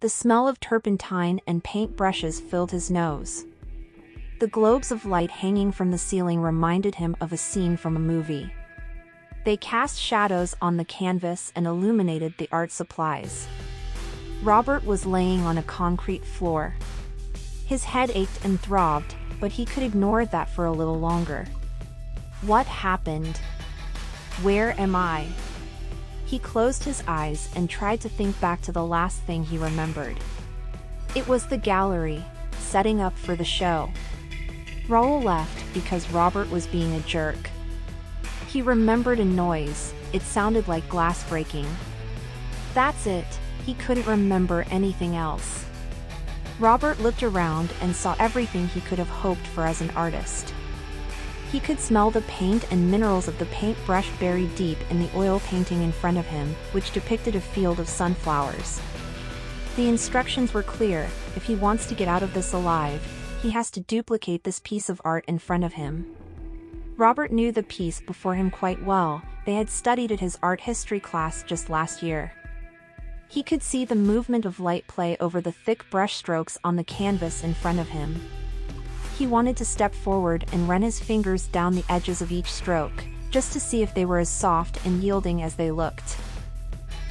The smell of turpentine and paint brushes filled his nose. The globes of light hanging from the ceiling reminded him of a scene from a movie. They cast shadows on the canvas and illuminated the art supplies. Robert was laying on a concrete floor. His head ached and throbbed, but he could ignore that for a little longer. What happened? Where am I? He closed his eyes and tried to think back to the last thing he remembered. It was the gallery, setting up for the show. Raoul left because Robert was being a jerk. He remembered a noise. It sounded like glass breaking. That's it. He couldn't remember anything else. Robert looked around and saw everything he could have hoped for as an artist. He could smell the paint and minerals of the paintbrush buried deep in the oil painting in front of him, which depicted a field of sunflowers. The instructions were clear: if he wants to get out of this alive, he has to duplicate this piece of art in front of him. Robert knew the piece before him quite well. They had studied at his art history class just last year. He could see the movement of light play over the thick brush strokes on the canvas in front of him. He wanted to step forward and run his fingers down the edges of each stroke, just to see if they were as soft and yielding as they looked.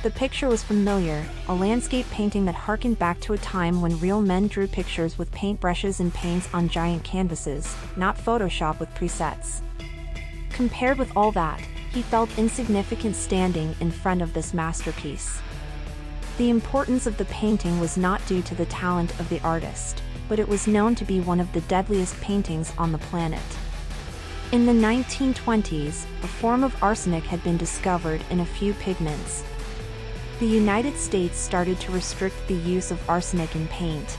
The picture was familiar, a landscape painting that harkened back to a time when real men drew pictures with paintbrushes and paints on giant canvases, not Photoshop with presets. Compared with all that, he felt insignificant standing in front of this masterpiece. The importance of the painting was not due to the talent of the artist, but it was known to be one of the deadliest paintings on the planet. In the 1920s, a form of arsenic had been discovered in a few pigments. The United States started to restrict the use of arsenic in paint.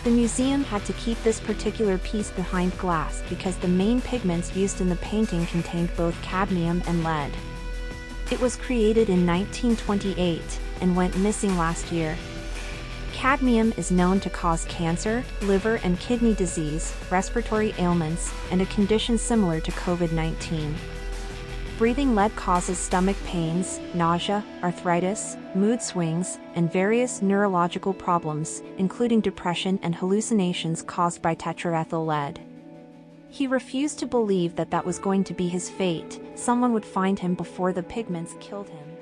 The museum had to keep this particular piece behind glass because the main pigments used in the painting contained both cadmium and lead. It was created in 1928 and went missing last year. Cadmium is known to cause cancer, liver and kidney disease, respiratory ailments, and a condition similar to COVID-19. Breathing lead causes stomach pains, nausea, arthritis, mood swings, and various neurological problems, including depression and hallucinations caused by tetraethyl lead. He refused to believe that that was going to be his fate. Someone would find him before the pigments killed him.